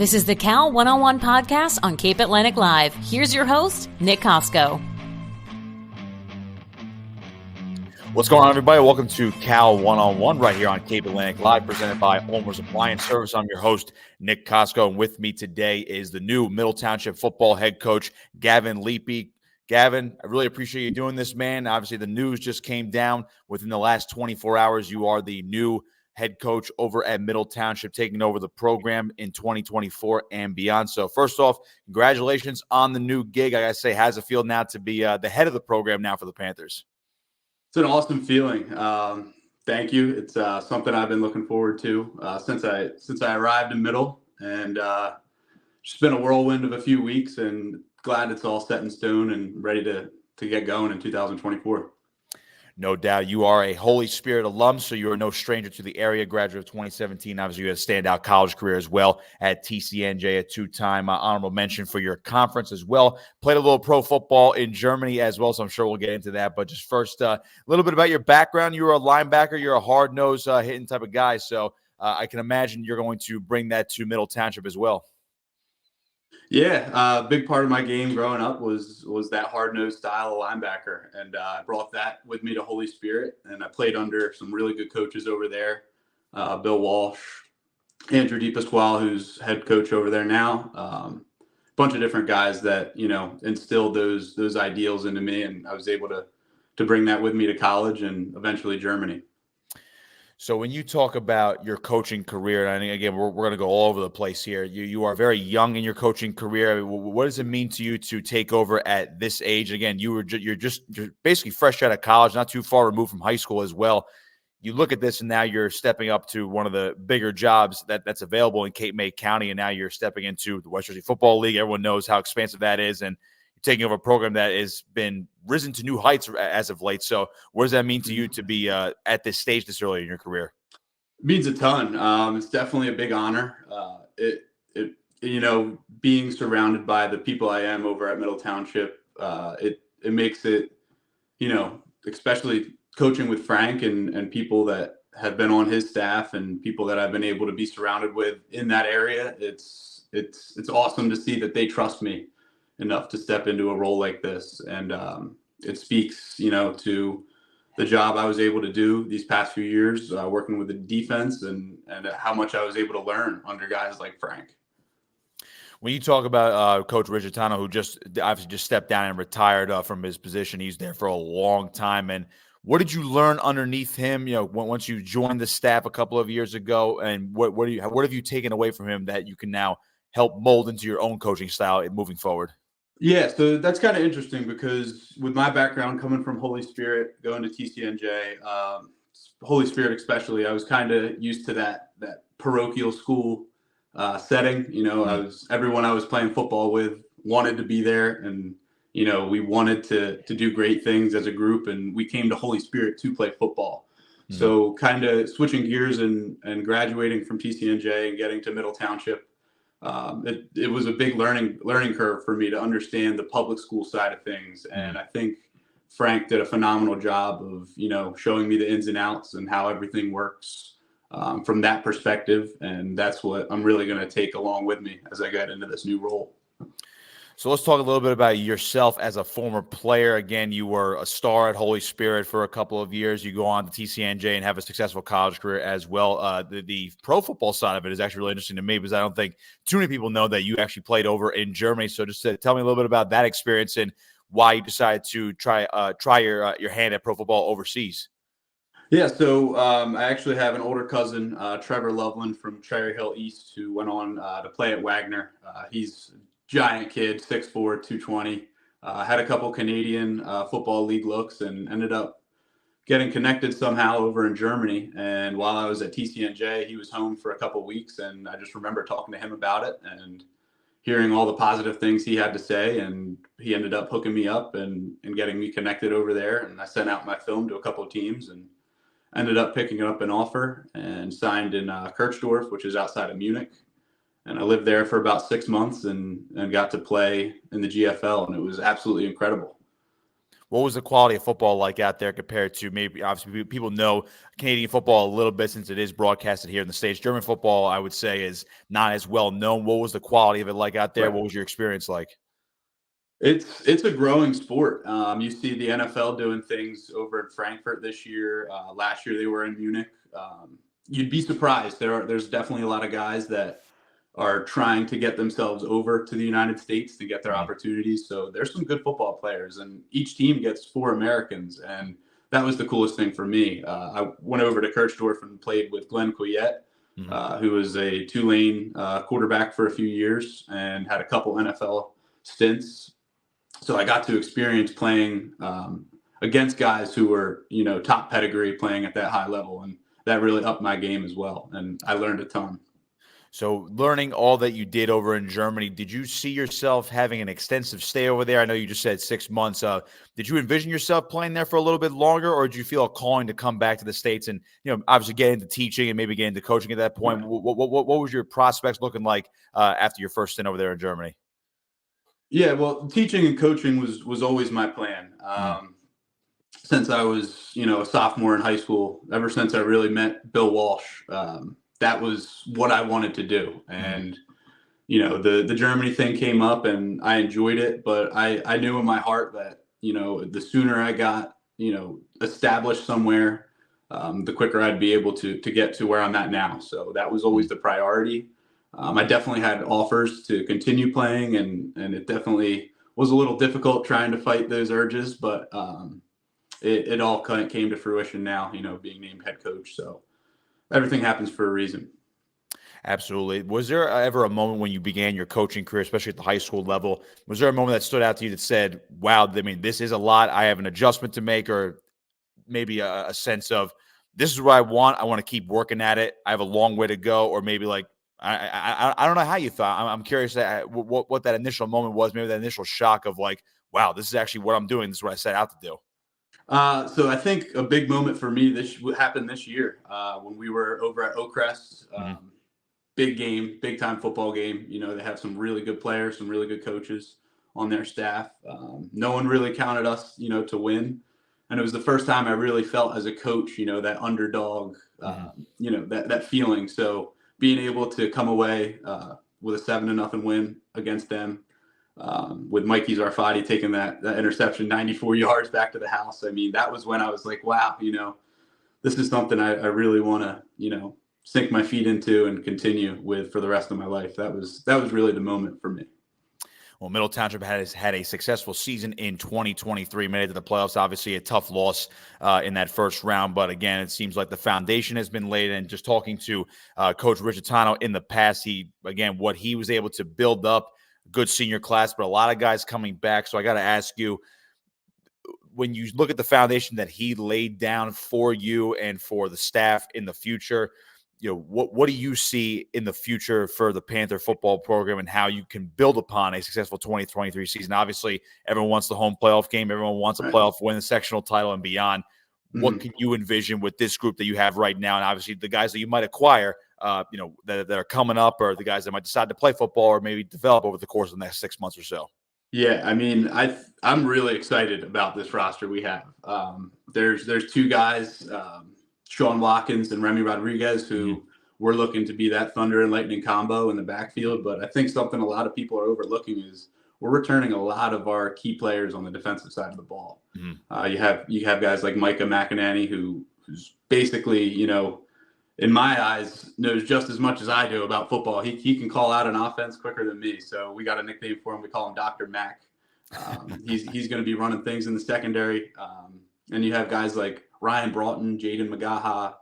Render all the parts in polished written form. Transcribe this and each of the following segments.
This is the Cal One-on-One podcast on Cape Atlantic Live. Here's your host, Nick Kosko. What's going on, everybody? Welcome to Cal One-on-One right here on Cape Atlantic Live, presented by Ulmer's Appliance Service. I'm your host, Nick Kosko, and with me today is the new Middle Township football head coach, Gavin Liepe. Gavin, I really appreciate you doing this, man. Obviously, the news just came down within the last 24 hours. You are the new head coach over at Middle Township, taking over the program in 2024 and beyond. So first off, congratulations on the new gig. I got to say, how's it feel now to be the head of the program now for the Panthers? It's an awesome feeling. Thank you. It's something I've been looking forward to since I arrived in Middle, and just been a whirlwind of a few weeks, and glad it's all set in stone and ready to get going in 2024. No doubt. You are a Holy Spirit alum, so you are no stranger to the area. Graduate of 2017. Obviously, you had a standout college career as well at TCNJ, a two-time honorable mention for your conference as well. Played a little pro football in Germany as well, so I'm sure we'll get into that. But just first, a little bit about your background. You were a linebacker. You're a hard-nosed hitting type of guy, so I can imagine you're going to bring that to Middle Township as well. Yeah, a big part of my game growing up was that hard-nosed style of linebacker, and I brought that with me to Holy Spirit, and I played under some really good coaches over there, Bill Walsh, Andrew DePasquale, who's head coach over there now, a bunch of different guys that, instilled those ideals into me, and I was able to bring that with me to college and eventually Germany. So when you talk about your coaching career, and I think, again, we're going to go all over the place here. You are very young in your coaching career. I mean, what does it mean to you to take over at this age? Again, you're basically fresh out of college, not too far removed from high school as well. You look at this, and now you're stepping up to one of the bigger jobs that's available in Cape May County, and now you're stepping into the West Jersey Football League. Everyone knows how expansive that is, and taking over a program that has been risen to new heights as of late. So what does that mean to you to be at this stage this early in your career? It means a ton. It's definitely a big honor. Being surrounded by the people I am over at Middle Township, it makes it, especially coaching with Frank and people that have been on his staff and people that I've been able to be surrounded with in that area. It's awesome to see that they trust me enough to step into a role like this. And it speaks, to the job I was able to do these past few years, working with the defense and how much I was able to learn under guys like Frank. When you talk about Coach Richard Tano, who obviously just stepped down and retired from his position, he's there for a long time. And what did you learn underneath him, once you joined the staff a couple of years ago? And what have you taken away from him that you can now help mold into your own coaching style moving forward? Yeah, so that's kind of interesting because with my background coming from Holy Spirit, going to TCNJ, Holy Spirit especially, I was kind of used to that parochial school setting. Everyone I was playing football with wanted to be there, and we wanted to do great things as a group, and we came to Holy Spirit to play football. Mm-hmm. So kind of switching gears and graduating from TCNJ and getting to Middle Township. It was a big learning curve for me to understand the public school side of things. And I think Frank did a phenomenal job of, showing me the ins and outs and how everything works from that perspective. And that's what I'm really going to take along with me as I get into this new role. So let's talk a little bit about yourself as a former player. Again, you were a star at Holy Spirit for a couple of years. You go on to TCNJ and have a successful college career as well. The pro football side of it is actually really interesting to me because I don't think too many people know that you actually played over in Germany. So just tell me a little bit about that experience and why you decided to try your hand at pro football overseas. Yeah, so I actually have an older cousin, Trevor Loveland from Cherry Hill East, who went on to play at Wagner. He's giant kid, 6'4", 220, had a couple Canadian Football League looks and ended up getting connected somehow over in Germany. And while I was at TCNJ, he was home for a couple weeks, and I just remember talking to him about it and hearing all the positive things he had to say. And he ended up hooking me up and getting me connected over there. And I sent out my film to a couple of teams and ended up picking up an offer and signed in Kirchdorf, which is outside of Munich. And I lived there for about 6 months and got to play in the GFL, and it was absolutely incredible. What was the quality of football like out there compared to maybe, obviously, people know Canadian football a little bit since it is broadcasted here in the States. German football, I would say, is not as well known. What was the quality of it like out there? Right. What was your experience like? It's a growing sport. You see the NFL doing things over in Frankfurt this year. Last year they were in Munich. You'd be surprised. There's definitely a lot of guys that are trying to get themselves over to the United States to get their opportunities. So there's some good football players, and each team gets 4 Americans, and that was the coolest thing for me. I went over to Kirchdorf and played with Glenn Coyette, who was a Tulane quarterback for a few years and had a couple NFL stints. So I got to experience playing against guys who were, top pedigree playing at that high level. And that really upped my game as well. And I learned a ton. So learning all that you did over in Germany, did you see yourself having an extensive stay over there? I know you just said 6 months. Did you envision yourself playing there for a little bit longer, or did you feel a calling to come back to the States and, obviously get into teaching and maybe get into coaching at that point? What was your prospects looking like after your first stint over there in Germany? Yeah, well, teaching and coaching was always my plan. Since I was, a sophomore in high school, ever since I really met Bill Walsh, that was what I wanted to do. And, the Germany thing came up and I enjoyed it, but I knew in my heart that, the sooner I got, established somewhere, the quicker I'd be able to get to where I'm at now. So that was always the priority. I definitely had offers to continue playing, and it definitely was a little difficult trying to fight those urges, but it all kind of came to fruition now, being named head coach. So everything happens for a reason. Absolutely. Was there ever a moment when you began your coaching career, especially at the high school level, was there a moment that stood out to you that said, wow, this is a lot, I have an adjustment to make, or maybe a sense of this is what I want to keep working at it, I have a long way to go, or maybe like, I don't know how you thought. I'm curious what that initial moment was, maybe that initial shock of like, wow, this is actually what I'm doing. This is what I set out to do. So I think a big moment for me happened this year when we were over at Oakcrest. Big game, big time football game. They have some really good players, some really good coaches on their staff. No one really counted us, to win. And it was the first time I really felt as a coach, that underdog, that feeling. So being able to come away with a 7-0 win against them, with Mikey Zarfati taking that interception 94 yards back to the house. I mean, that was when I was like, wow, this is something I really want to, sink my feet into and continue with for the rest of my life. That was really the moment for me. Well, Middle Township has had a successful season in 2023, made it to the playoffs. Obviously, a tough loss in that first round. But again, it seems like the foundation has been laid. And just talking to Coach Richard Tano in the past, what he was able to build up, good senior class, but a lot of guys coming back. So I got to ask you, when you look at the foundation that he laid down for you and for the staff in the future, what do you see in the future for the Panther football program and how you can build upon a successful 2023 season? Obviously, everyone wants the home playoff game. Everyone wants a playoff win, the sectional title and beyond. What can you envision with this group that you have right now? And obviously the guys that you might acquire, that are coming up, or the guys that might decide to play football or maybe develop over the course of the next 6 months or so. Yeah, I mean, I'm really excited about this roster we have. There's 2 guys, Sean Watkins and Remy Rodriguez, who we're looking to be that thunder and lightning combo in the backfield. But I think something a lot of people are overlooking is we're returning a lot of our key players on the defensive side of the ball. You have guys like Micah McInerney, who's basically, in my eyes, knows just as much as I do about football. He can call out an offense quicker than me. So we got a nickname for him. We call him Dr. Mac. He's going to be running things in the secondary. And you have guys like Ryan Broughton, Jaden Magaha,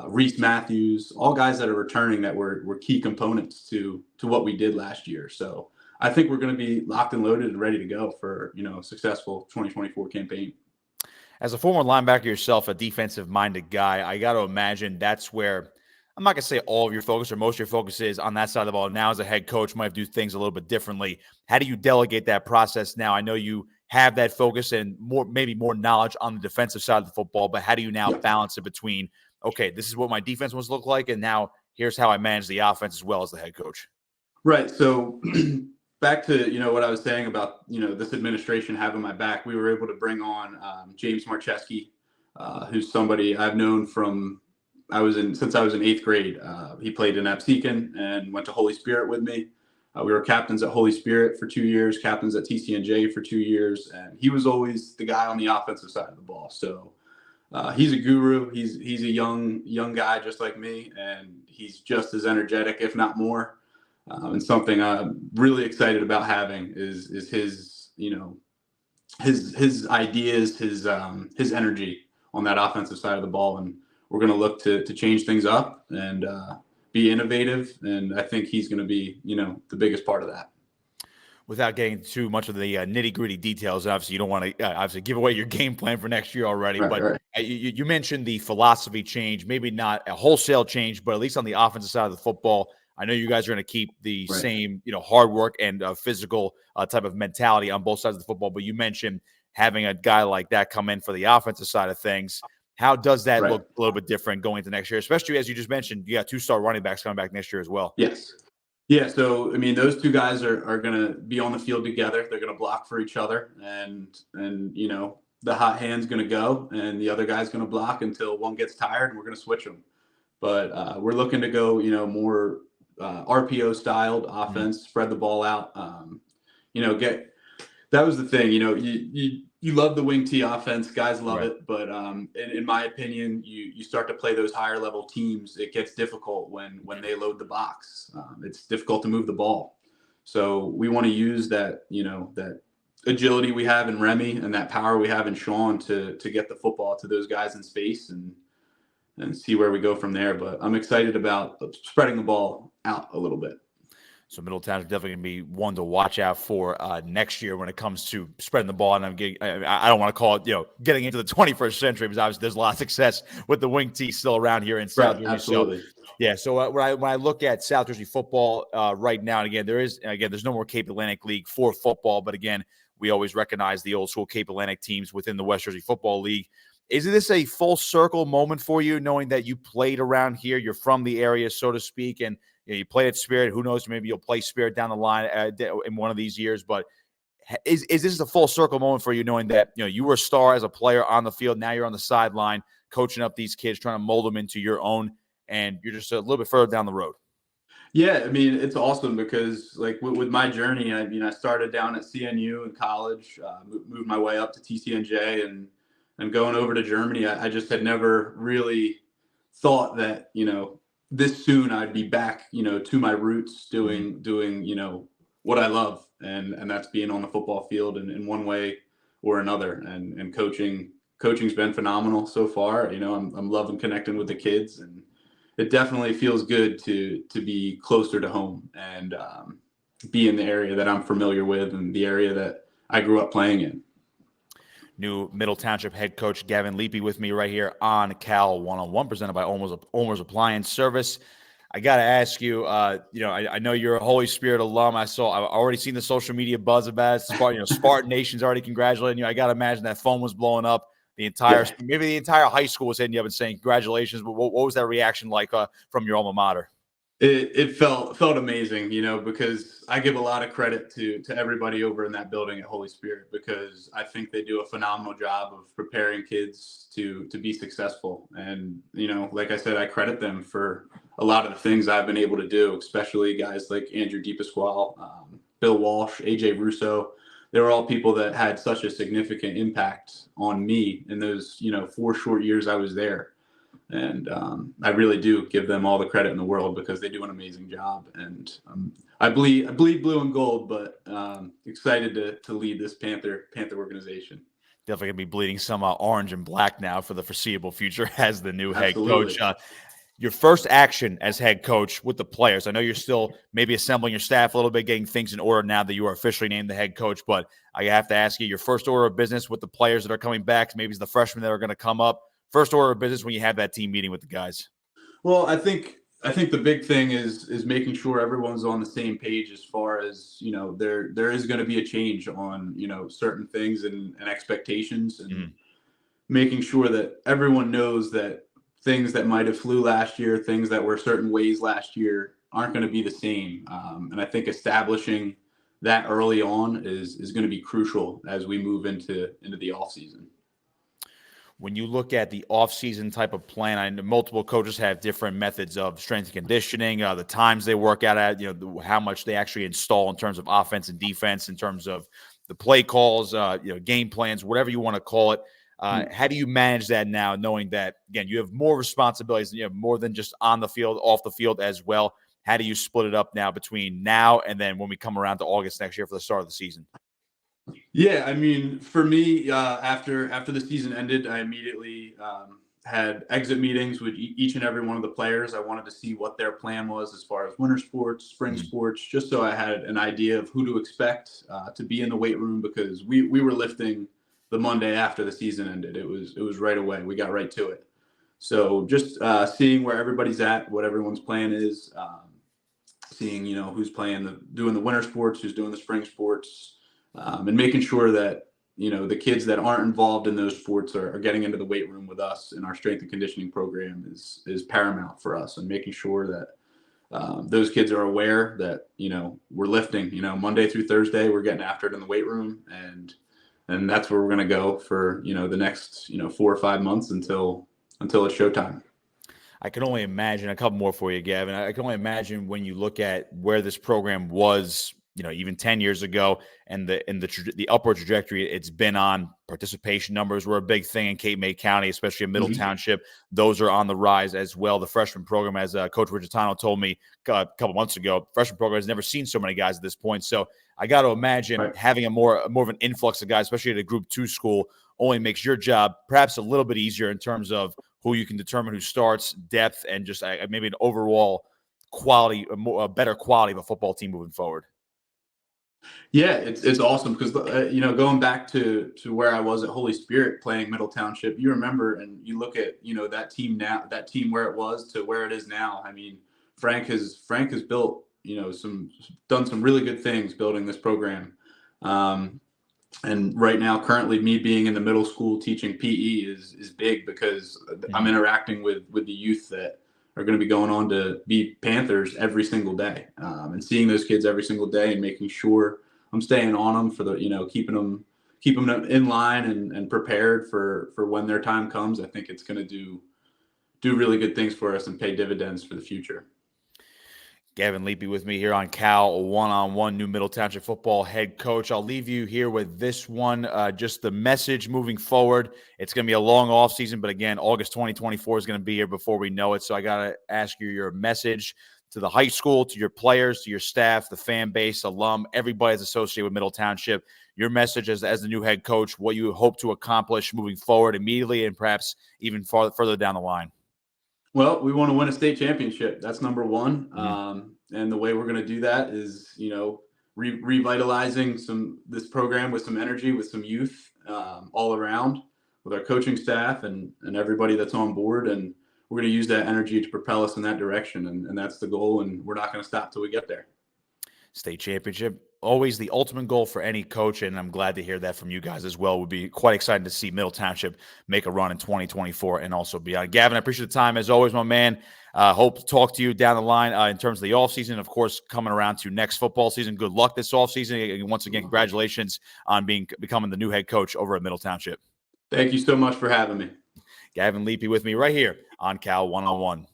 Reese Matthews, all guys that are returning that were key components to what we did last year. So I think we're going to be locked and loaded and ready to go for, a successful 2024 campaign. As a former linebacker yourself, a defensive-minded guy, I got to imagine that's where, I'm not going to say all of your focus or most of your focus is on that side of the ball. Now as a head coach, might do things a little bit differently. How do you delegate that process now? I know you have that focus and maybe more knowledge on the defensive side of the football, but how do you now balance it between, okay, this is what my defense must look like, and now here's how I manage the offense as well as the head coach? Right. So back to, what I was saying about, this administration having my back, we were able to bring on James Marcheski, who's somebody I've known since I was in eighth grade. He played in Absecon and went to Holy Spirit with me. We were captains at Holy Spirit for 2 years, captains at TCNJ for 2 years, and he was always the guy on the offensive side of the ball. So he's a guru. He's a young guy just like me, and he's just as energetic, if not more. And something I'm really excited about having is his his ideas, his energy on that offensive side of the ball, and we're going to look to change things up and be innovative. And I think he's going to be, the biggest part of that. Without getting too much of the nitty-gritty details, obviously you don't want to obviously give away your game plan for next year already. Right. You mentioned the philosophy change, maybe not a wholesale change, but at least on the offensive side of the football. I know you guys are going to keep the same, hard work and physical type of mentality on both sides of the football. But you mentioned having a guy like that come in for the offensive side of things. How does that look a little bit different going into next year, especially as you just mentioned, you got 2-star running backs coming back next year as well? Yes. Yeah. So, those two guys are going to be on the field together. They're going to block for each other, and the hot hand's going to go and the other guy's going to block until one gets tired, and we're going to switch them. But we're looking to go, more RPO styled offense, spread the ball out. That was the thing, you love the wing T offense, guys love it. But in my opinion, you start to play those higher level teams, it gets difficult when they load the box. It's difficult to move the ball. So we want to use that, that agility we have in Remy and that power we have in Sean to get the football to those guys in space and see where we go from there. But I'm excited about spreading the ball out a little bit. So Middle Township is definitely going to be one to watch out for next year when it comes to spreading the ball. And I don't want to call it, getting into the 21st century, because obviously there's a lot of success with the wing T still around here in South Jersey. Absolutely. So when I look at South Jersey football right now, and there's no more Cape Atlantic League for football, but again, we always recognize the old school Cape Atlantic teams within the West Jersey Football League. Is this a full circle moment for you, knowing that you played around here, you're from the area, so to speak, and you played at Spirit? Who knows, maybe you'll play Spirit down the line in one of these years. But is this a full circle moment for you, knowing that you were a star as a player on the field, now you're on the sideline coaching up these kids, trying to mold them into your own, and you're just a little bit further down the road? Yeah, it's awesome because with my journey, I started down at CNU in college, moved my way up to TCNJ and going over to Germany. I just had never really thought that, this soon I'd be back, to my roots doing, what I love. And that's being on the football field in one way or another. And coaching's been phenomenal so far. I'm loving connecting with the kids, and it definitely feels good to be closer to home and be in the area that I'm familiar with and the area that I grew up playing in. New Middle Township head coach Gavin Liepe with me right here on Cal 101, presented by Ulmer's Appliance Service. I got to ask you, I know you're a Holy Spirit alum. I've already seen the social media buzz about it. Spartan Nation's already congratulating you. I got to imagine that phone was blowing up. Maybe the entire high school was hitting you up and saying congratulations. But what was that reaction like from your alma mater? It felt amazing, because I give a lot of credit to everybody over in that building at Holy Spirit, because I think they do a phenomenal job of preparing kids to be successful. And, like I said, I credit them for a lot of the things I've been able to do, especially guys like Andrew DePasquale, Bill Walsh, AJ Russo. They were all people that had such a significant impact on me in those, 4 short years I was there. And I really do give them all the credit in the world, because they do an amazing job. And I bleed blue and gold, but excited to lead this Panther organization. Definitely going to be bleeding some orange and black now for the foreseeable future as the new Absolutely. head coach. Your first action as head coach with the players. I know you're still maybe assembling your staff a little bit, getting things in order now that you are officially named the head coach. But I have to ask you, your first order of business with the players that are coming back, maybe it's the freshmen that are going to come up. First order of business when you have that team meeting with the guys. Well, I think the big thing is making sure everyone's on the same page as far as, there is going to be a change on, certain things and expectations, and making sure that everyone knows that things that might have flew last year, things that were certain ways last year aren't going to be the same. And I think establishing that early on is going to be crucial as we move into the off season. When you look at the off-season type of plan, I know multiple coaches have different methods of strength and conditioning, the times they work out at, how much they actually install in terms of offense and defense, in terms of the play calls, game plans, whatever you want to call it. How do you manage that now, knowing that, again, you have more responsibilities, and you have more than just on the field, off the field as well? How do you split it up now between now and then when we come around to August next year for the start of the season? Yeah, I mean, for me, after the season ended, I immediately had exit meetings with each and every one of the players. I wanted to see what their plan was as far as winter sports, spring sports, just so I had an idea of who to expect to be in the weight room, because we were lifting the Monday after the season ended. It was right away. We got right to it. So just seeing where everybody's at, what everyone's plan is, seeing who's doing the winter sports, who's doing the spring sports. And making sure that, the kids that aren't involved in those sports are getting into the weight room with us in our strength and conditioning program is paramount for us, and making sure that those kids are aware that, we're lifting, Monday through Thursday, we're getting after it in the weight room. And that's where we're going to go for, the next, 4 or 5 months until it's showtime. I can only imagine a couple more for you, Gavin. I can only imagine when you look at where this program was, even 10 years ago, and the upward trajectory it's been on. Participation numbers were a big thing in Cape May County, especially in Middle Township. Those are on the rise as well. The freshman program, as Coach Richard Tano told me a couple months ago, freshman program has never seen so many guys at this point. So I got to imagine having a more of an influx of guys, especially at a Group 2 school, only makes your job perhaps a little bit easier in terms of who you can determine who starts, depth, and just maybe an overall quality, a better quality of a football team moving forward. Yeah, it's awesome because going back to where I was at Holy Spirit playing Middle Township, you remember, and you look at that team now, that team where it was to where it is now. I mean, Frank has built done some really good things building this program, and right now, currently, me being in the middle school teaching PE is big, because I'm interacting with the youth that are going to be going on to be Panthers every single day, and seeing those kids every single day and making sure I'm staying on them for the, keeping them in line and prepared for when their time comes. I think it's going to do really good things for us and pay dividends for the future. Gavin Liepe with me here on Cal One-on-One, new Middle Township football head coach. I'll leave you here with this one, just the message moving forward. It's going to be a long offseason, but again, August 2024 is going to be here before we know it. So I got to ask you your message to the high school, to your players, to your staff, the fan base, alum, everybody that's associated with Middle Township. Your message as the new head coach, what you hope to accomplish moving forward immediately and perhaps even further down the line. Well, we want to win a state championship. That's number one. And the way we're going to do that is, revitalizing this program with some energy, with some youth all around, with our coaching staff and everybody that's on board. And we're going to use that energy to propel us in that direction. And that's the goal. And we're not going to stop till we get there. State championship, always the ultimate goal for any coach, and I'm glad to hear that from you guys as well. Would be quite exciting to see Middle Township make a run in 2024 and also beyond. Gavin, I appreciate the time as always, my man. Hope to talk to you down the line in terms of the offseason. Of course, coming around to next football season. Good luck this offseason. And once again, congratulations on becoming the new head coach over at Middle Township. Thank you so much for having me. Gavin Liepe with me right here on Cal One-on-One.